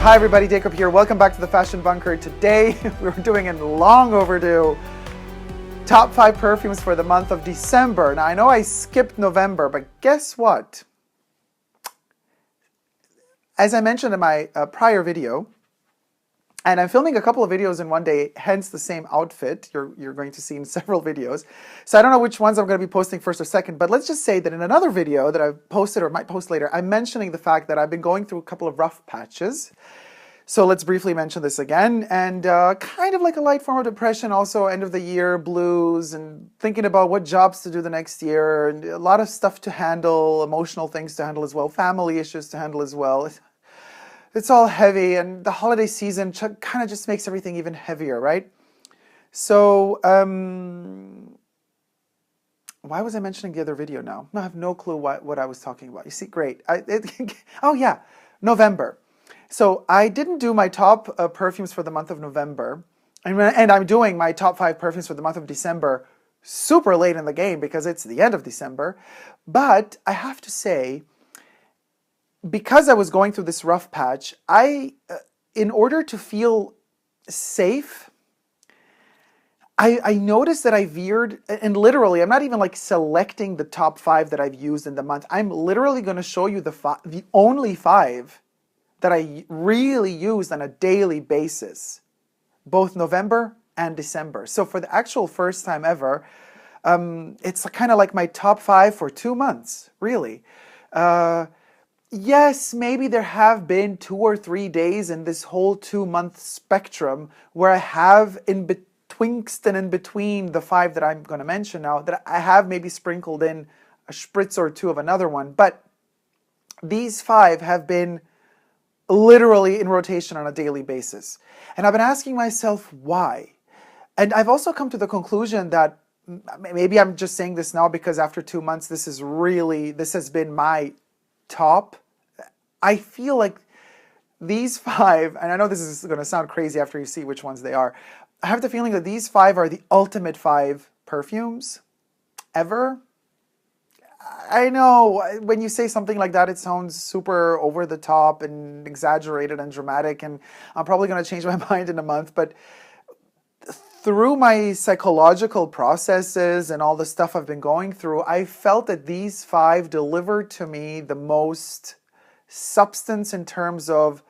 Hi everybody, Dacob here. Welcome back to the Fashion Bunker. Today we're doing a long overdue top 5 perfumes for the month of December. Now I know I skipped November, but guess what? As I mentioned in my prior video, and I'm filming a couple of videos in one day, hence the same outfit you're going to see in several videos. So I don't know which ones I'm going to be posting first or second, but let's just say that in another video that I've posted or might post later, I'm mentioning the fact that I've been going through a couple of rough patches. So let's briefly mention this again, and kind of like a light form of depression, also end of the year blues, and thinking about what jobs to do the next year, and a lot of stuff to handle, emotional things to handle as well, family issues to handle as well. It's all heavy, and the holiday season kind of just makes everything even heavier, right? So, why was I mentioning the other video now? I have no clue what I was talking about. You see, great. Oh yeah, November. So I didn't do my top perfumes for the month of November, and I'm doing my top 5 perfumes for the month of December super late in the game because it's the end of December. But I have to say, because I was going through this rough patch, in order to feel safe, I noticed that I veered, and literally, I'm not even like selecting the top 5 that I've used in the month. I'm literally going to show you the only 5 that I really used on a daily basis, both November and December. So for the actual first time ever, it's kind of like my top 5 for 2 months, really. Yes, maybe there have been 2 or 3 days in this whole 2-month spectrum where I have betwixt and in between the 5 that I'm going to mention now, that I have maybe sprinkled in a spritz or 2 of another one. But these 5 have been literally in rotation on a daily basis. And I've been asking myself why. And I've also come to the conclusion that maybe I'm just saying this now because after 2 months, this has been my top. I feel like these 5, and I know this is going to sound crazy after you see which ones they are, I have the feeling that these 5 are the ultimate 5 perfumes ever. I know when you say something like that, it sounds super over the top and exaggerated and dramatic, and I'm probably going to change my mind in a month, but through my psychological processes and all the stuff I've been going through, I felt that these 5 delivered to me the most substance in terms of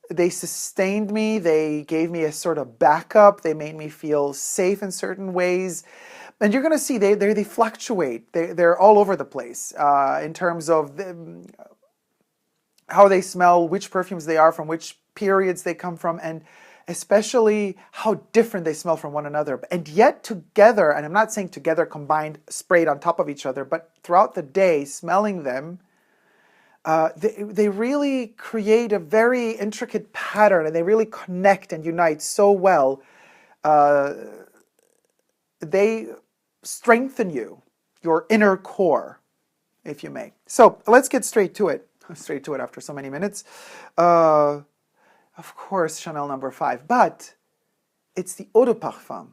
they sustained me, they gave me a sort of backup, they made me feel safe in certain ways. And you're going to see they fluctuate. They're all over the place in terms of how they smell, which perfumes they are, from which periods they come from, and especially how different they smell from one another. And yet together, and I'm not saying together combined, sprayed on top of each other, but throughout the day, smelling them, they really create a very intricate pattern, and they really connect and unite so well. They strengthen your inner core, if you may. So let's get straight to it. After so many minutes. Of course, Chanel number 5, but it's the Eau de Parfum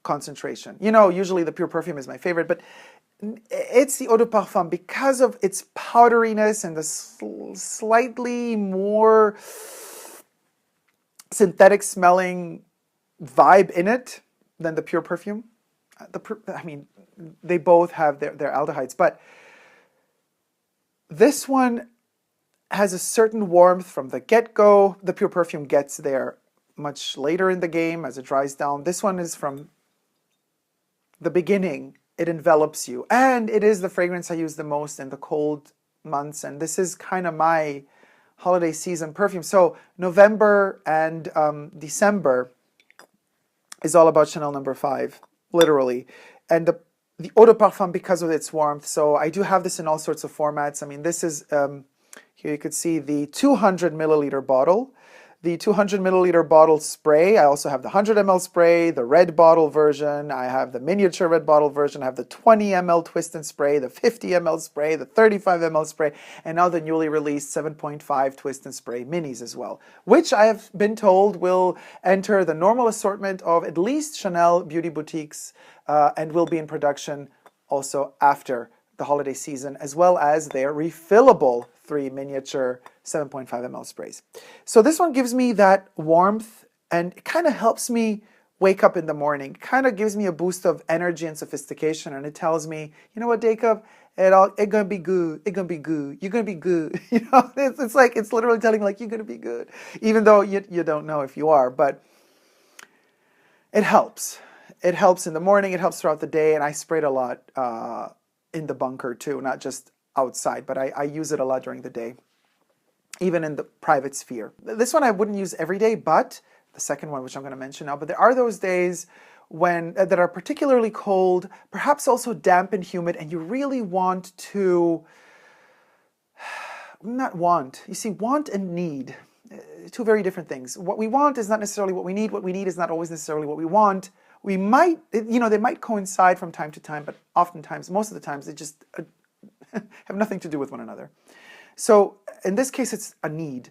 concentration. You know, usually the pure perfume is my favorite, but it's the Eau de Parfum because of its powderiness and the slightly more synthetic smelling vibe in it than the pure perfume. I mean, they both have their aldehydes, but this one has a certain warmth from the get-go. The pure perfume gets there much later in the game as it dries down. This one is from the beginning. It envelops you. And it is the fragrance I use the most in the cold months. And this is kind of my holiday season perfume. So November and December is all about Chanel number 5, literally. And the Eau de Parfum because of its warmth. So I do have this in all sorts of formats. I mean, this is... here you could see the 200 milliliter bottle, the 200 milliliter bottle spray. I also have the 100 ml spray, the red bottle version. I have the miniature red bottle version. I have the 20 ml twist and spray, the 50 ml spray, the 35 ml spray, and now the newly released 7.5 twist and spray minis as well, which I have been told will enter the normal assortment of at least Chanel beauty boutiques and will be in production also after the holiday season, as well as their refillable 3 miniature 7.5 ml sprays. So this one gives me that warmth, and it kind of helps me wake up in the morning. Kind of gives me a boost of energy and sophistication, and it tells me, you know what, Dacob, it's gonna be good. It's gonna be good. You're gonna be good. You know, it's like, it's literally telling me like, you're gonna be good, even though you don't know if you are. But it helps. It helps in the morning. It helps throughout the day, and I spray it a lot in the bunker too, not just outside. But I use it a lot during the day, even in the private sphere. This one I wouldn't use every day, but the second one, which I'm going to mention now, but there are those days when that are particularly cold, perhaps also damp and humid, and you really want to, not want, you see, want and need, two very different things. What we want is not necessarily what we need. What we need is not always necessarily what we want. We might, you know, they might coincide from time to time, but oftentimes, most of the times, they just have nothing to do with one another. So in this case, it's a need.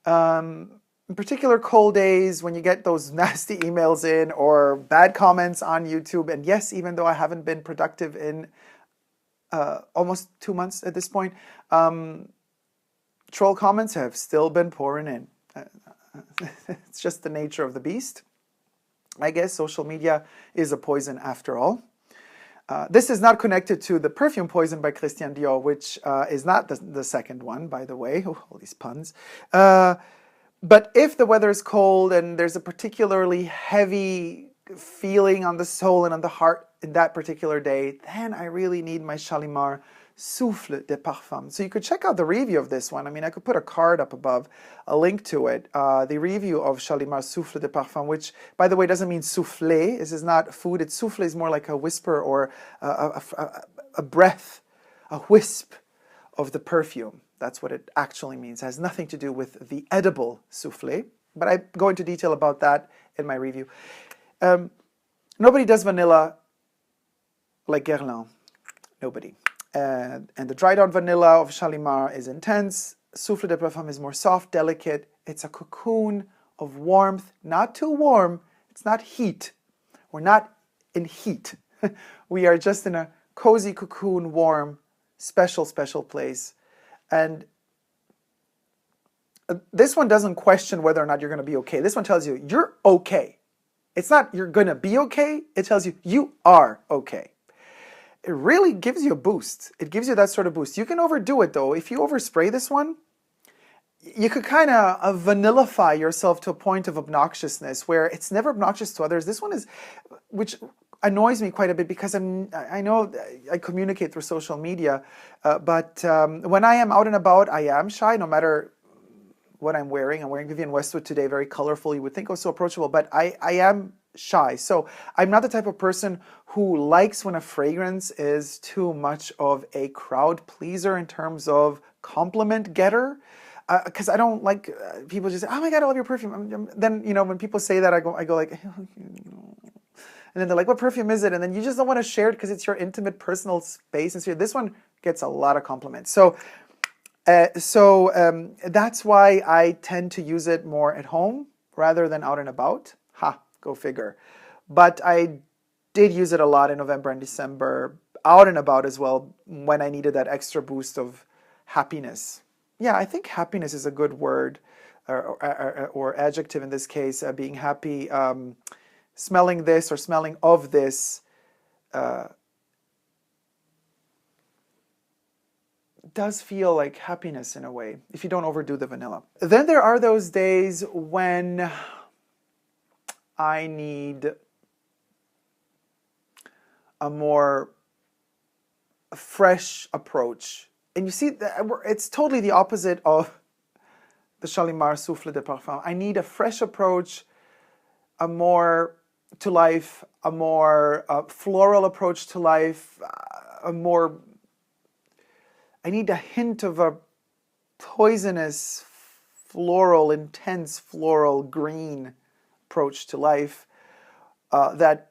In particular cold days, when you get those nasty emails in or bad comments on YouTube, and yes, even though I haven't been productive in almost 2 months at this point, troll comments have still been pouring in. It's just the nature of the beast. I guess social media is a poison after all. This is not connected to the perfume Poison by Christian Dior, which is not the second one, by the way. Oh, all these puns. But if the weather is cold and there's a particularly heavy feeling on the soul and on the heart in that particular day, then I really need my Shalimar SOUFFLE de Parfum. So you could check out the review of this one. I mean, I could put a card up above, a link to it. The review of Shalimar SOUFFLE de Parfum, which, by the way, doesn't mean soufflé. This is not food. It's soufflé is more like a whisper or a breath, a wisp of the perfume. That's what it actually means. It has nothing to do with the edible soufflé, but I go into detail about that in my review. Nobody does vanilla like Guerlain. Nobody. And the dried out vanilla of Shalimar is intense. Souffle de Parfum is more soft, delicate. It's a cocoon of warmth, not too warm. It's not heat. We're not in heat. We are just in a cozy cocoon, warm, special, special place. And this one doesn't question whether or not you're going to be okay. This one tells you you're okay. It's not you're going to be okay. It tells you you are okay. It really gives you a boost. It gives you that sort of boost. You can overdo it though. If you overspray this one, you could kind of vanillify yourself to a point of obnoxiousness where it's never obnoxious to others. This one is, which annoys me quite a bit because I know I communicate through social media, but when I am out and about, I am shy no matter what I'm wearing. I'm wearing Vivienne Westwood today, very colorful. You would think I was so approachable, but I am shy. So I'm not the type of person who likes when a fragrance is too much of a crowd pleaser in terms of compliment getter. Because I don't like people just say, oh my God, I love your perfume. Then, you know, when people say that, I go like, and then they're like, what perfume is it? And then you just don't want to share it because it's your intimate personal space. And so this one gets a lot of compliments. So that's why I tend to use it more at home rather than out and about. Ha, go figure. But I did use it a lot in November and December, out and about as well, when I needed that extra boost of happiness. Yeah, I think happiness is a good word or adjective in this case, being happy. Smelling this or smelling of this does feel like happiness in a way, if you don't overdo the vanilla. Then there are those days when I need a more fresh approach. And you see, it's totally the opposite of the Shalimar Souffle de Parfum. I need a fresh approach, a more to life, a more floral approach to life, I need a hint of a poisonous, floral, intense floral green approach to life that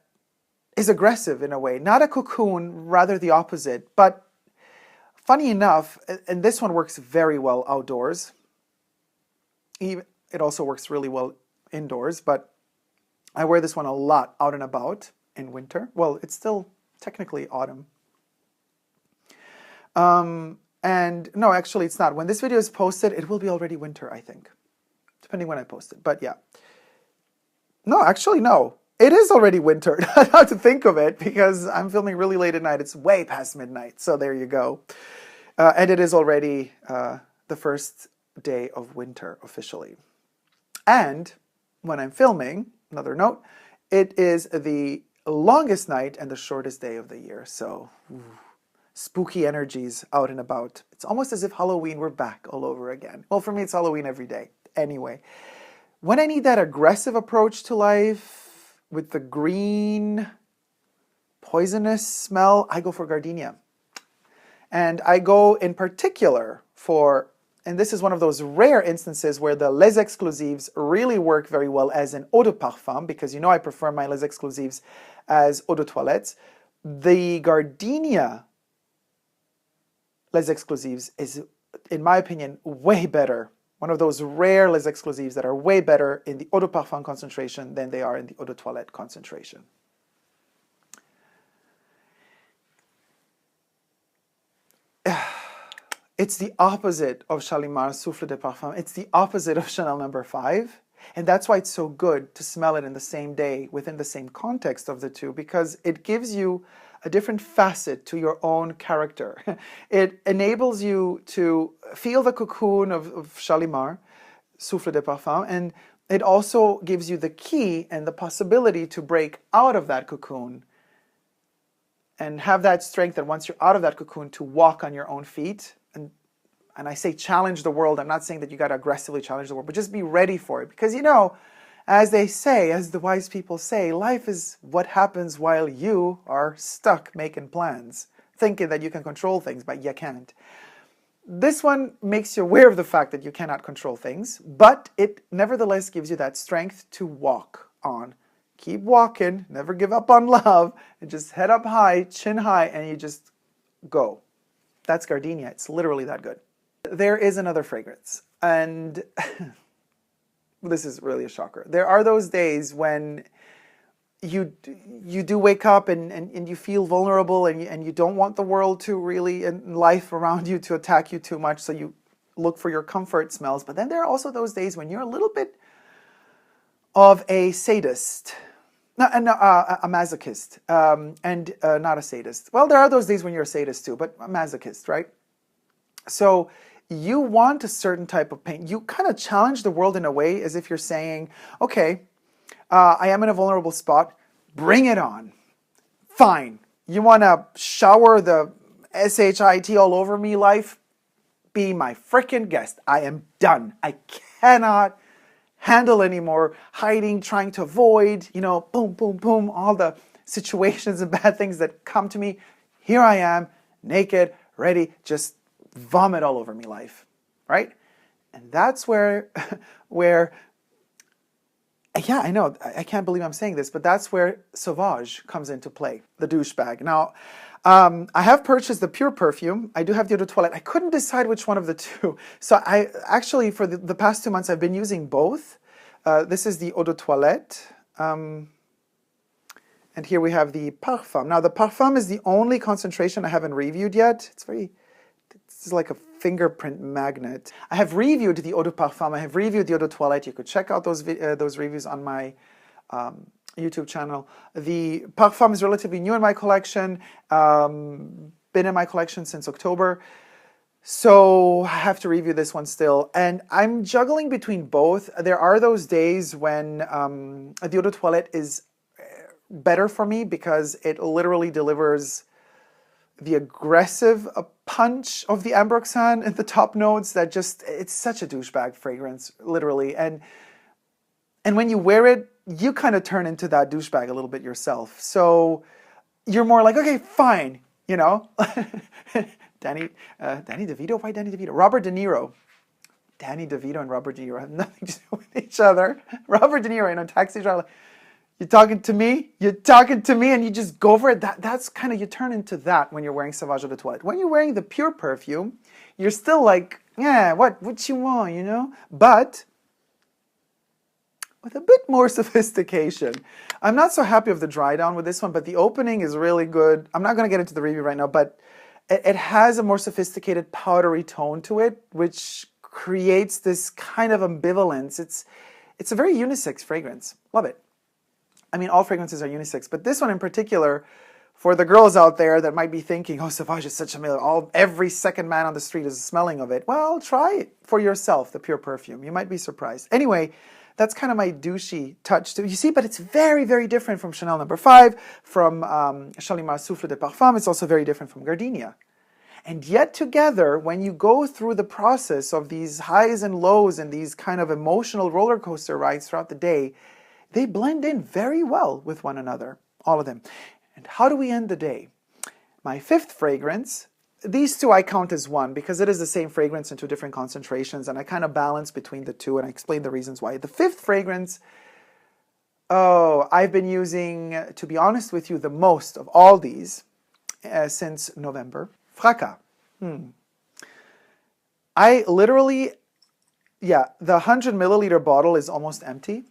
is aggressive in a way. Not a cocoon, rather the opposite. But funny enough, and this one works very well outdoors. It also works really well indoors, but I wear this one a lot out and about in winter. Well, it's still technically autumn. And no, actually it's not. When this video is posted, it will be already winter, I think. Depending when I post it, but yeah. No, actually, no. It is already winter. How to think of it, because I'm filming really late at night. It's way past midnight, so there you go. And it is already the first day of winter, officially. And when I'm filming, another note, it is the longest night and the shortest day of the year. So, spooky energies out and about. It's almost as if Halloween were back all over again. Well, for me, it's Halloween every day. Anyway, when I need that aggressive approach to life with the green, poisonous smell, I go for gardenia. And I go in particular for, and this is one of those rare instances where the Les Exclusives really work very well as an eau de parfum, because you know I prefer my Les Exclusives as eau de toilette. The gardenia Les Exclusives is, in my opinion, way better. One of those rare Les Exclusives that are way better in the eau de parfum concentration than they are in the eau de toilette concentration. It's the opposite of Shalimar Souffle de Parfum. It's the opposite of Chanel No. 5. And that's why it's so good to smell it in the same day, within the same context of the two, because it gives you a different facet to your own character. It enables you to feel the cocoon of Shalimar Souffle de Parfum, and it also gives you the key and the possibility to break out of that cocoon and have that strength that once you're out of that cocoon to walk on your own feet. And I say challenge the world. I'm not saying that you got to aggressively challenge the world, but just be ready for it. Because, you know, as they say, as the wise people say, life is what happens while you are stuck making plans, thinking that you can control things, but you can't. This one makes you aware of the fact that you cannot control things, but it nevertheless gives you that strength to walk on. Keep walking, never give up on love, and just head up high, chin high, and you just go. That's gardenia. It's literally that good. There is another fragrance, and this is really a shocker. There are those days when you do wake up and you feel vulnerable, and you don't want the world to really, and life around you to attack you too much, so you look for your comfort smells. But then there are also those days when you're a little bit of a sadist. No, a masochist, and not a sadist. Well, there are those days when you're a sadist too, but a masochist, right? So you want a certain type of pain. You kind of challenge the world in a way as if you're saying, okay, I am in a vulnerable spot. Bring it on. Fine. You want to shower the SHIT all over me life? Be my freaking guest. I am done. I cannot handle anymore hiding, trying to avoid, you know, boom, boom, boom, all the situations and bad things that come to me. Here I am, naked, ready, just vomit all over me life, right? And that's where, yeah, I know, I can't believe I'm saying this, but that's where SAUVAGE comes into play, the douchebag. Now, I have purchased the pure perfume. I do have the eau de toilette. I couldn't decide which one of the two. So I actually, for the past 2 months, I've been using both. This is the eau de toilette. And here we have the parfum. Now, the parfum is the only concentration I haven't reviewed yet. This is like a fingerprint magnet. I have reviewed the eau de parfum. I have reviewed the eau de toilette. You could check out those reviews on my YouTube channel. The parfum is relatively new in my collection, been in my collection since October, so I have to review this one still, and I'm juggling between both. There are those days when the eau de toilette is better for me because it literally delivers the aggressive punch of the ambroxan in the top notes that just, it's such a douchebag fragrance, literally, and when you wear it, you kind of turn into that douchebag a little bit yourself. So you're more like, okay, fine, you know. Danny DeVito? Why Danny DeVito? Robert De Niro. Danny DeVito and Robert De Niro have nothing to do with each other. Robert De Niro in a taxi driver, you're talking to me? You're talking to me, and you just go for it? That's kind of, you turn into that when you're wearing Sauvage Eau de Toilette. When you're wearing the pure perfume, you're still like, yeah, what you want, you know? But with a bit more sophistication. I'm not so happy with the dry down with this one, but the opening is really good. I'm not going to get into the review right now, but it has a more sophisticated powdery tone to it, which creates this kind of ambivalence. It's a very unisex fragrance. Love it. I mean, all fragrances are unisex, but this one in particular, for the girls out there that might be thinking, oh, Sauvage is such a male, every second man on the street is smelling of it. Well, try it for yourself, the pure perfume. You might be surprised. Anyway, that's kind of my douchey touch to, you see, but it's very, very different from Chanel No. 5, from Shalimar Souffle de Parfum. It's also very different from Gardenia. And yet together, when you go through the process of these highs and lows and these kind of emotional roller coaster rides throughout the day, they blend in very well with one another, all of them. And how do we end the day? My fifth fragrance, these two I count as one because it is the same fragrance in two different concentrations, and I kind of balance between the two, and I explain the reasons why. The fifth fragrance, oh, I've been using, to be honest with you, the most of all these since November. FRACAS. I literally, the 100 milliliter bottle is almost empty.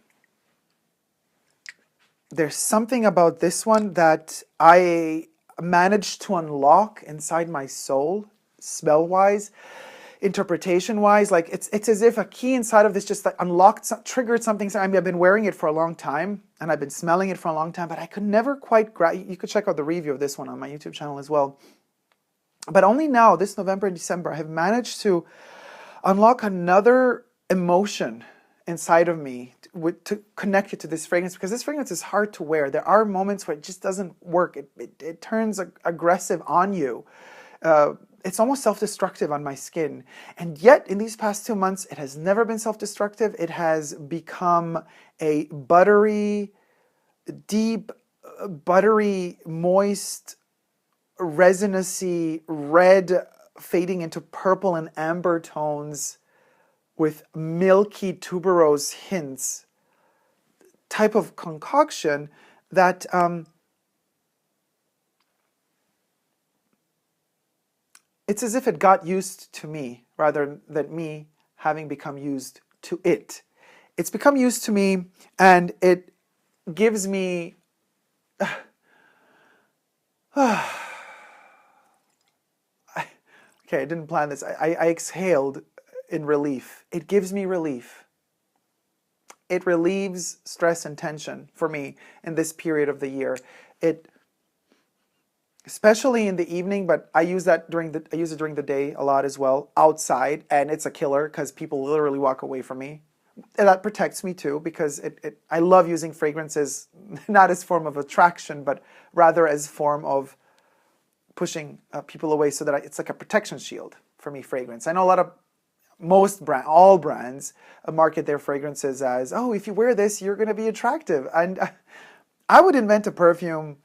There's something about this one that I managed to unlock inside my soul, smell-wise, interpretation-wise. Like it's as if a key inside of this just like unlocked, triggered something. I mean, I've been wearing it for a long time, and I've been smelling it for a long time, but I could never quite grab. You could check out the review of this one on my YouTube channel as well. But only now, this November and December, I have managed to unlock another emotion inside of me to connect it to this fragrance, because this fragrance is hard to wear. There are moments where it just doesn't work. It turns aggressive on you. It's almost self-destructive on my skin. And yet, in these past 2 months, it has never been self-destructive. It has become a buttery, deep, buttery, moist, resinousy, red, fading into purple and amber tones with milky tuberose hints type of concoction that it's as if it got used to me rather than me having become used to it. It's become used to me, and it gives me okay, I didn't plan this. I exhaled in relief. It gives me relief. It relieves stress and tension for me in this period of the year. Especially in the evening, but I use it during the day a lot as well, outside, and it's a killer because people literally walk away from me. And that protects me too, because I love using fragrances not as form of attraction, but rather as form of pushing people away, so that it's like a protection shield for me, fragrance. I know all brands market their fragrances as, oh, if you wear this, you're going to be attractive. And I would invent a perfume.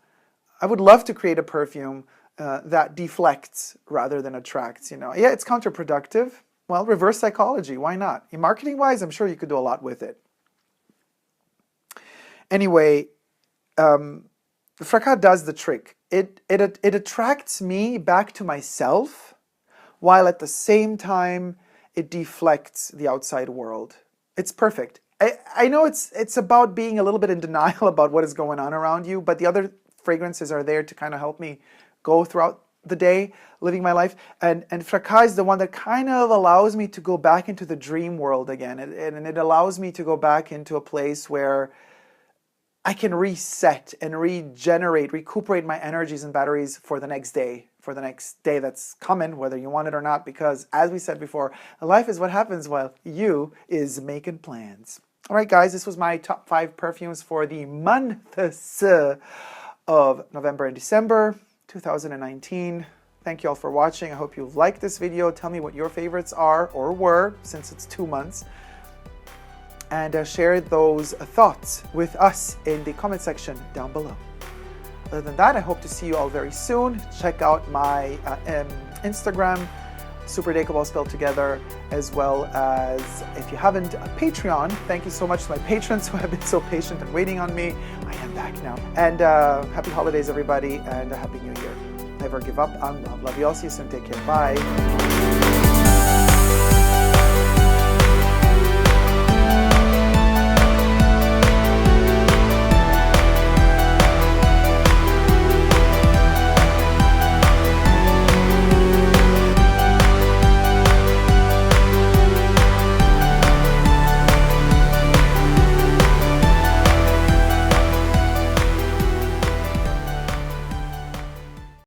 I would love to create a perfume that deflects rather than attracts, you know. Yeah, it's counterproductive. Well, reverse psychology, why not? Marketing-wise, I'm sure you could do a lot with it. Anyway, FRACAS does the trick. It attracts me back to myself, while at the same time it deflects the outside world. It's perfect. I know it's about being a little bit in denial about what is going on around you, but the other fragrances are there to kind of help me go throughout the day, living my life. And FRACAS is the one that kind of allows me to go back into the dream world again. And it allows me to go back into a place where I can reset and regenerate, recuperate my energies and batteries for the next day that's coming, whether you want it or not, because as we said before, life is what happens while you is making plans. All right, guys, this was my top 5 perfumes for the months of November and December 2019. Thank you all for watching. I hope you've liked this video. Tell me what your favorites are or were, since it's 2 months. And share those thoughts with us in the comment section down below. Other than that, I hope to see you all very soon. Check out my Instagram, Super Dacob all spelled together, as well as, if you haven't, a Patreon. Thank you so much to my patrons who have been so patient and waiting on me. I am back now. And happy holidays, everybody, and a happy new year. Never give up on love. Love you all. See you soon. Take care. Bye.